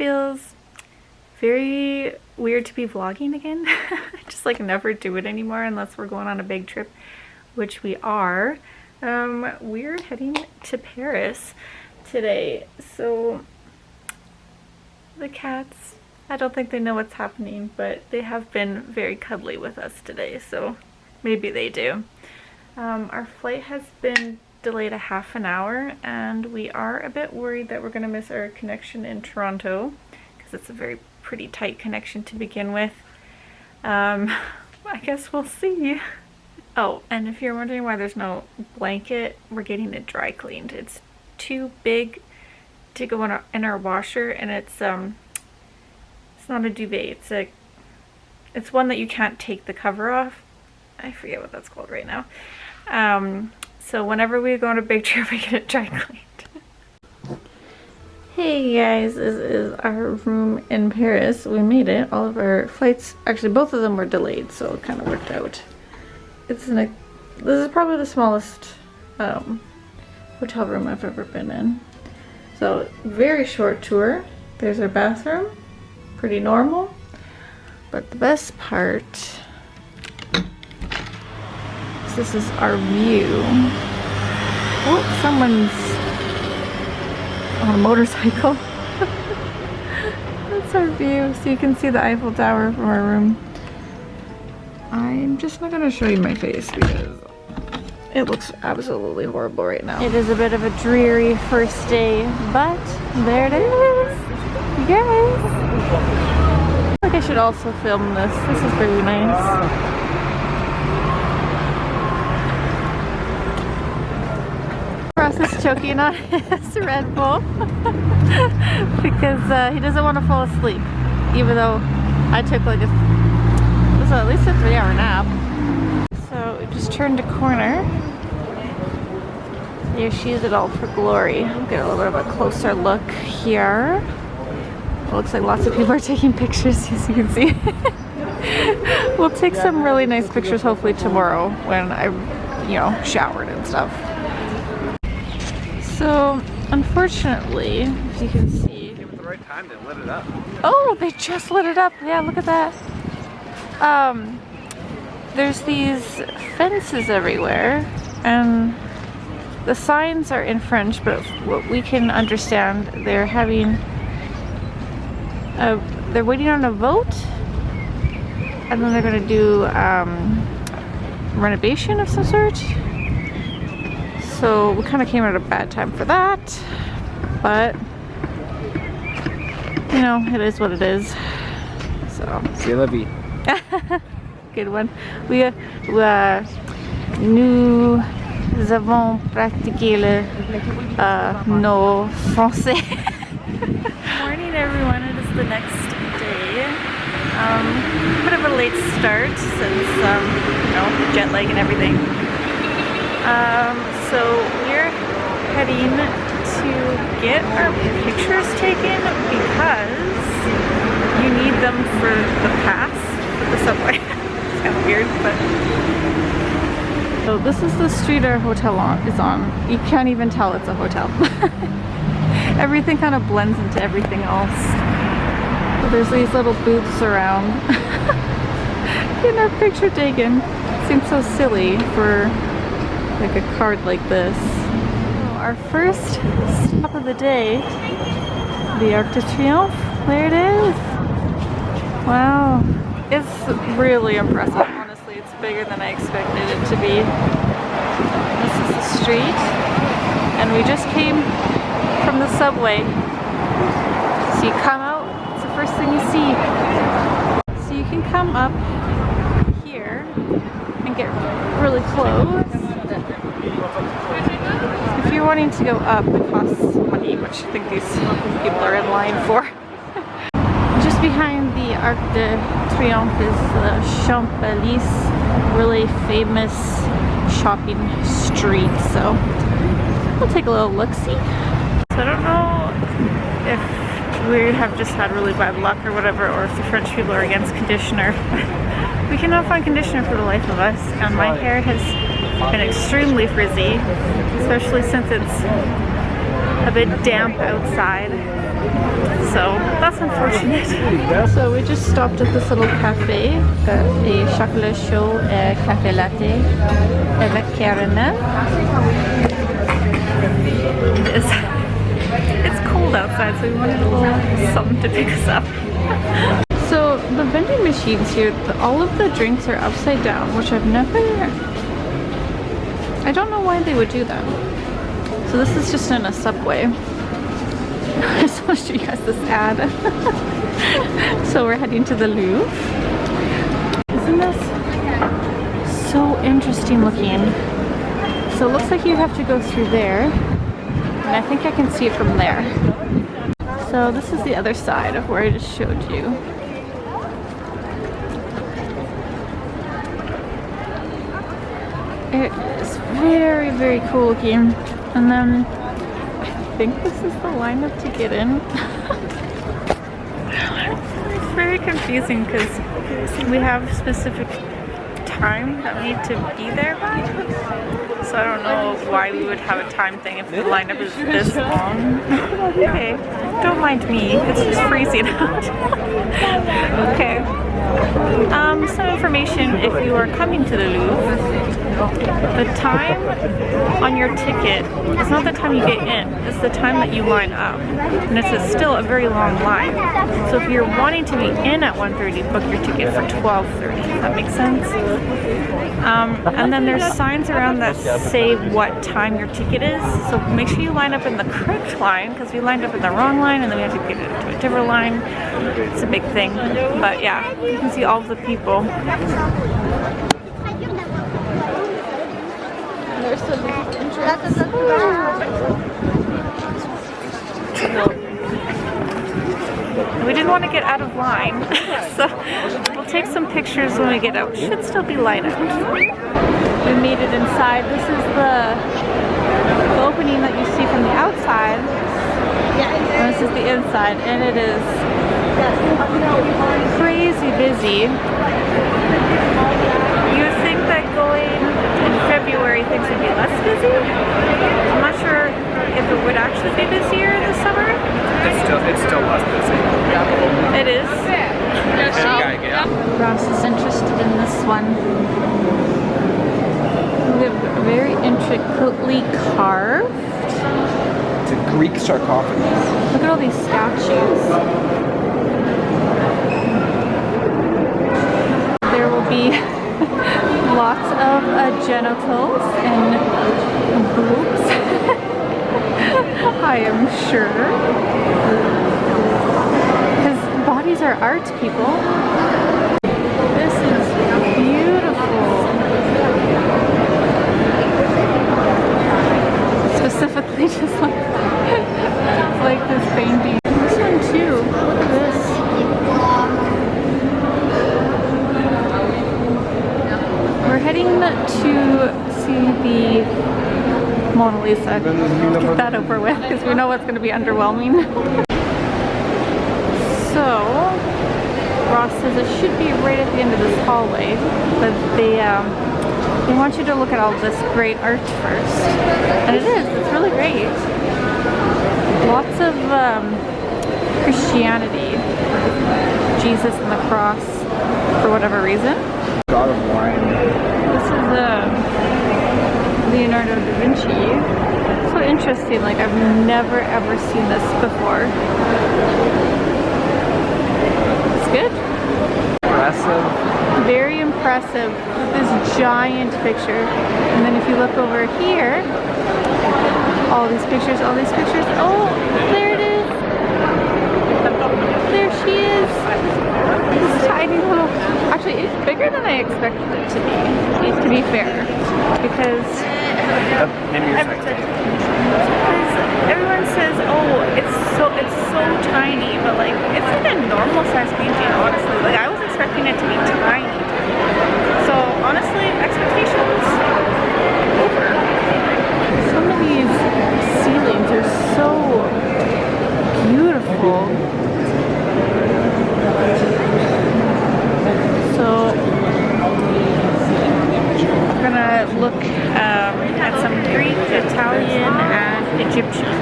feels very weird to be vlogging again. I just like never do it anymore unless we're going on a big trip, which we are. We're heading to Paris today. So the cats, I don't think they know what's happening, but they have been very cuddly with us today, so maybe they do. Our flight has been delayed a half an hour, and we are a bit worried that we're going to miss our connection in Toronto, because it's a very pretty tight connection to begin with. I guess we'll see. Oh, and if you're wondering why there's no blanket, we're getting it dry cleaned. It's too big to go in our washer, and it's not a duvet. It's one that you can't take the cover off. I forget what that's called right now. So whenever we go on a big trip, we get it dry cleaned. Hey guys, this is our room in Paris. We made it. All of our flights, actually both of them were delayed, so it kind of worked out. This is probably the smallest hotel room I've ever been in. So very short tour. There's our bathroom, pretty normal. But the best part, this is our view. Oh, someone's on a motorcycle. That's our view. So you can see the Eiffel Tower from our room. I'm just not gonna show you my face because it looks absolutely horrible right now. It is a bit of a dreary first day, but there it is. You guys. I think I should also film this. This is very nice. Ross is choking on his Red Bull because he doesn't want to fall asleep, even though I took like it was at least a 3-hour nap. So we just turned a corner. There she is in all of her glory. I'll get a little bit of a closer look here. It looks like lots of people are taking pictures, as you can see. We'll take some really nice pictures hopefully tomorrow when I, showered and stuff. So, unfortunately, as you can see... It was the right time, they lit it up. Oh, they just lit it up. Yeah, look at that. There's these fences everywhere, and the signs are in French, but what we can understand, they're having... they're waiting on a vote, and then they're going to do renovation of some sort. So we kind of came at a bad time for that, but it is what it is. So C'est la vie. Good one. Nous avons pratiqué nos français. Morning, everyone. It is the next day. Bit of a late start since jet lag and everything. So we're heading to get our pictures taken because you need them for the pass for the subway. It's kind of weird, but... So this is the street our hotel is on. You can't even tell it's a hotel. Everything kind of blends into everything else. So there's these little booths around. Getting our picture taken. Seems so silly for like a card like this. So our first stop of the day, the Arc de Triomphe. There it is. Wow. It's really impressive. Honestly, it's bigger than I expected it to be. This is the street, and we just came from the subway. So you come out, it's the first thing you see. So you can come up here and get really close. If you're wanting to go up, it costs money, which I think these people are in line for. Just behind the Arc de Triomphe is the Champs-Élysées, really famous shopping street. So we'll take a little look-see. So I don't know if we have just had really bad luck or whatever, or if the French people are against conditioner. We cannot find conditioner for the life of us, and my hair has been extremely frizzy, especially since it's a bit damp outside. So that's unfortunate. So we just stopped at this little cafe. Got a chocolat chaud cafe latte avec caramel. It's cold outside, so we wanted a little something to pick us up. So the vending machines here, all of the drinks are upside down, which I've never... I don't know why they would do that. So this is just in a Subway. I just want to show you guys this ad. So we're heading to the Louvre. Isn't this so interesting looking? So it looks like you have to go through there. And I think I can see it from there. So this is the other side of where I just showed you. It is very, very cool looking. And then I think this is the lineup to get in. It's very confusing because we have specific time that we need to be there by. So I don't know why we would have a time thing if the lineup is this long. Okay, don't mind me, it's just freezing out. Okay. Some information if you are coming to the Louvre. The time on your ticket is not the time you get in, it's the time that you line up. And it's still a very long line. So if you're wanting to be in at 1:30, book your ticket for 12:30. Does that make sense? And then there's signs around that say what time your ticket is. So make sure you line up in the correct line, because we lined up in the wrong line and then we have to get into a different line. It's a big thing. But yeah, you can see all of the people. There's some entrance. We didn't want to get out of line, so we'll take some pictures when we get out. Should still be light out. We made it inside. This is the opening that you see from the outside. And this is the inside, and it is crazy busy. You would think that going in February things would be less busy. I'm not sure if it would actually be busier this summer. It's still less busy. It is. Ross is interested in this one. Very intricately carved. It's a Greek sarcophagus. Look at all these statues. There will be lots of genitals and boobs. I am sure. Because bodies are art, people. This is beautiful. Specifically just like this painting. This one too. Look at this. We're heading to see the Mona Lisa. Get that over with because we know it's going to be underwhelming. So, Ross says it should be right at the end of this hallway, but they want you to look at all this great art first. And it is, it's really great. Lots of Christianity. Jesus and the cross, for whatever reason. God of wine. This is Leonardo da Vinci. So interesting, like I've never ever seen this before. It's good. Impressive. Very impressive. This giant picture. And then if you look over here, all these pictures, all these pictures. Oh, there it is. There she is. This tiny little, actually it's bigger than I expected it to be fair. Because everyone says, oh, it's so tiny, but like it's like a normal size painting, honestly. Like I was expecting it to be tiny. So honestly, expectations over. Some of these ceilings are so beautiful. So I'm gonna look at some Greek, Italian, and Egyptian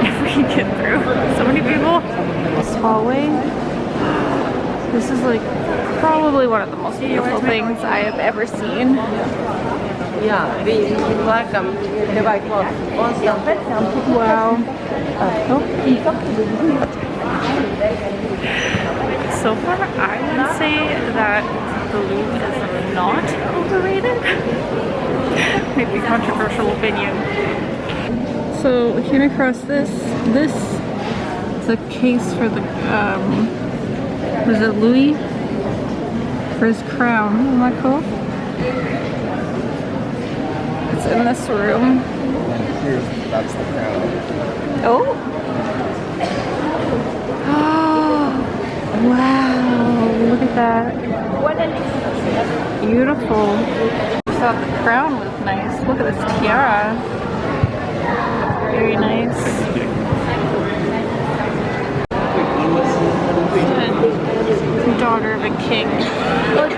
if we can get through. So many people way. This is like probably one of the most beautiful things I have ever seen. Yeah, we welcome. Wow. So far, I would say that the Louvre is not overrated. Maybe controversial opinion. So we came across this. This is a case for the, was it Louis? For his crown. Isn't that cool? It's in this room. That's the crown. Oh! Wow, look at that. Beautiful. I thought the crown was nice. Look at this tiara. Very nice. And daughter of a king. Like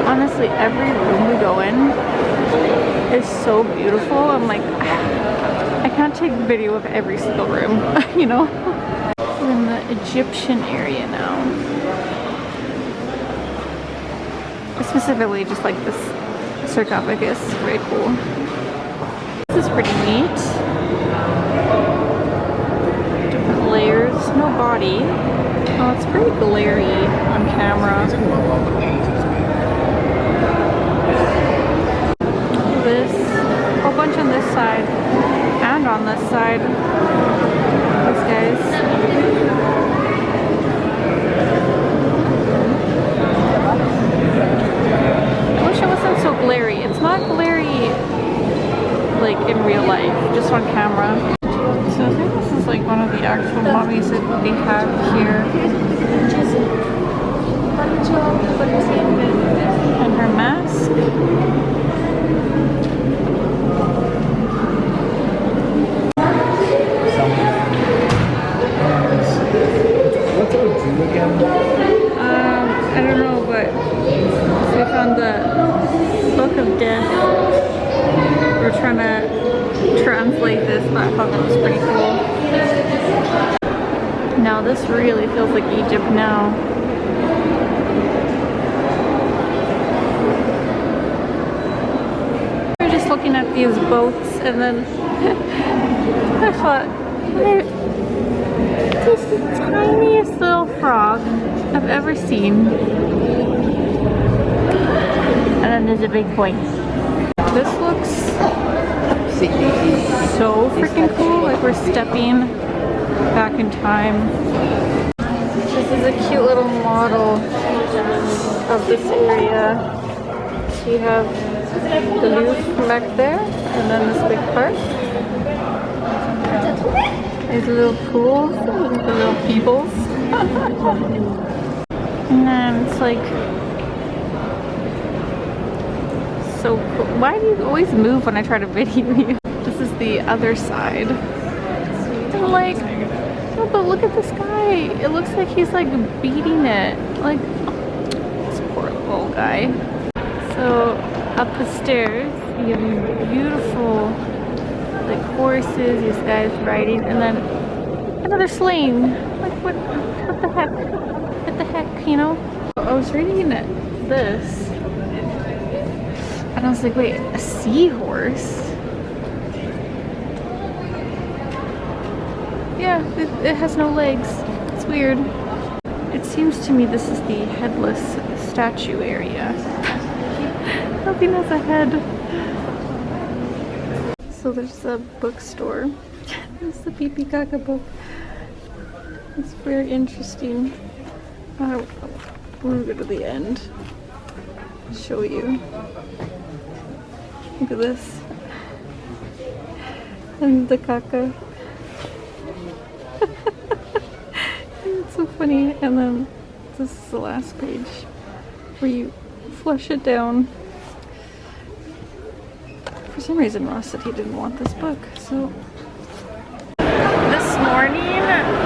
honestly, every room we go in is so beautiful. I'm like, I can't take video of every single room, you know? We're in the Egyptian area now. Specifically, just like this sarcophagus. Very cool. This is pretty neat. Different layers. No body. Oh, it's pretty glary on camera. This. A whole bunch on this side. And on this side. These guys. I wish it wasn't so glary. It's not glary like in real life, just on camera. So I think this is like one of the actual mummies that they have here. And her mask. What's our do again? I don't know, but we found the Book of Death. We're trying to translate this, but I thought that was pretty cool. Now this really feels like Egypt now. We're just looking at these boats, and then I thought, this is the tiniest little frog I've ever seen. And then there's a big point. This looks so freaking cool, like we're stepping back in time. This is a cute little model of this area. So you have the Louvre back there, and then this big park. There's a little pool, the little peoples. And then it's like so cool. Why do you always move when I try to video you? This is the other side. And like, oh, but look at this guy. It looks like he's like beating it. Like, oh, this poor little guy. So up the stairs, you have these beautiful like horses, these guys riding, and then another sleighing. Like what the heck? What the heck, you know? I was reading this, and I was like, wait, a seahorse? Yeah, it has no legs. It's weird. It seems to me this is the headless statue area. Nothing has a head. So there's a bookstore. There's the Pee Pee Kaka book. It's very interesting. We'll go to the end. Show you. Look at this. And the caca. It's so funny. And then this is the last page where you flush it down. For some reason Ross said he didn't want this book, so. This morning,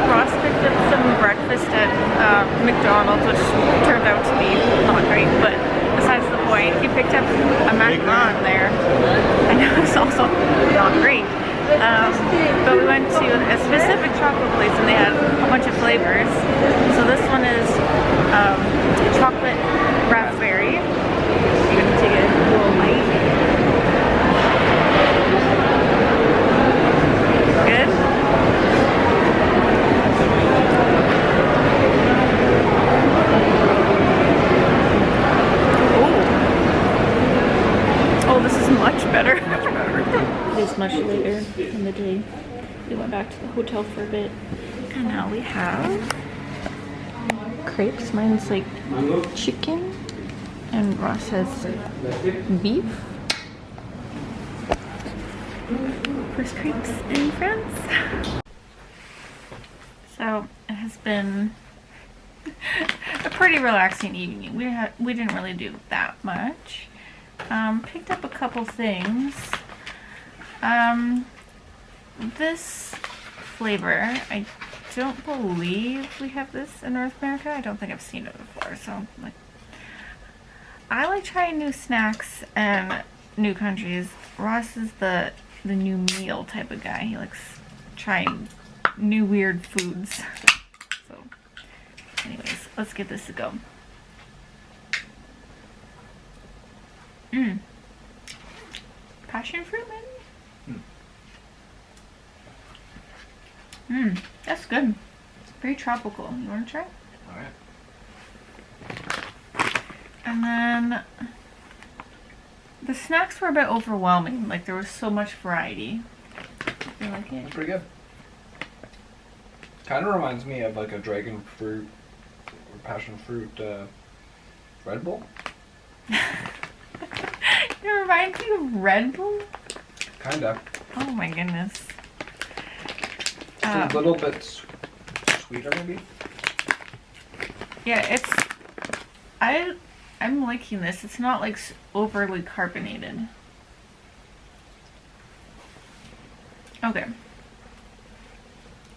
Ross picked up some breakfast at McDonald's, which turned out to be not great, but besides the point, he picked up a macaron there. I know it's also not great. But we went to a specific chocolate place and they had a bunch of flavors. the hotel for a bit. And now we have crepes. Mine's like chicken and Ross has beef. First crepes in France. So it has been a pretty relaxing evening. We didn't really do that much. Picked up a couple things. This flavor, I don't believe we have this in North America. I don't think I've seen it before. So like, I like trying new snacks and new countries. Ross is the new meal type of guy. He likes trying new weird foods. So anyways, let's give this a go. Passion fruit maybe? That's good. It's very tropical. You want to try? Alright. And then the snacks were a bit overwhelming. Like there was so much variety. You like it? That's pretty good. Kind of reminds me of like a dragon fruit or passion fruit Red Bull. It reminds me of Red Bull? Kinda. Oh my goodness. It's a little bit sweeter maybe. Yeah, it's... I'm liking this. It's not like overly carbonated. Okay.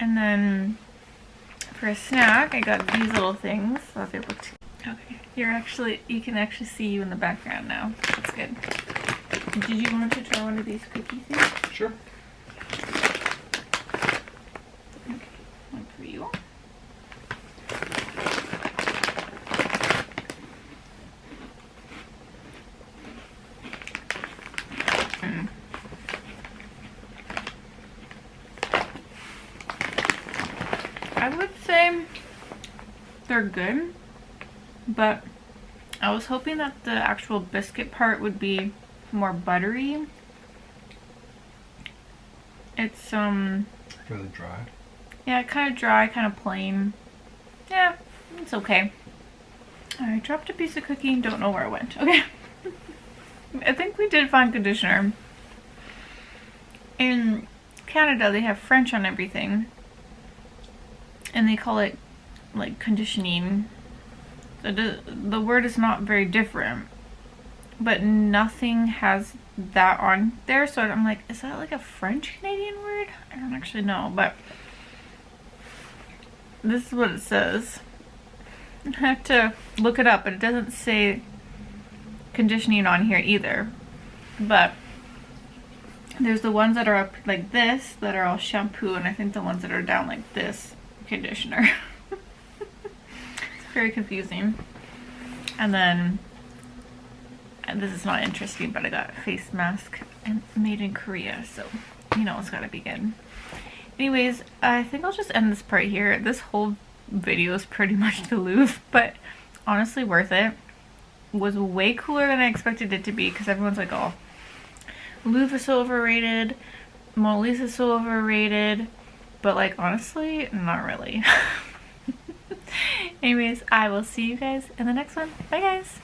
And then for a snack, I got these little things. Oh, they look okay. You can actually see you in the background now. That's good. Did you want to try one of these cookie things? Sure. Okay, one for you. I would say they're good, but I was hoping that the actual biscuit part would be more buttery. It's Really dry. yeah, kind of dry, kind of plain. Yeah, it's okay. I dropped a piece of cookie and don't know where it went. Okay. I think we did find conditioner. In Canada, they have French on everything. And they call it like conditioning. The word is not very different, but nothing has that on there. So I'm like, is that like a French Canadian word? I don't actually know, but this is what it says. I have to look it up, but it doesn't say conditioning on here either. But there's the ones that are up like this that are all shampoo, and I think the ones that are down like this, conditioner. It's very confusing. And then, and this is not interesting, but I got a face mask and made in Korea, so you know it's gotta be good. Anyways, I think I'll just end this part here. This whole video is pretty much the Louvre, but honestly worth it. Was way cooler than I expected it to be, because everyone's like, oh, Louvre is so overrated, Mona Lisa is so overrated, but like honestly, not really. Anyways, I will see you guys in the next one. Bye guys!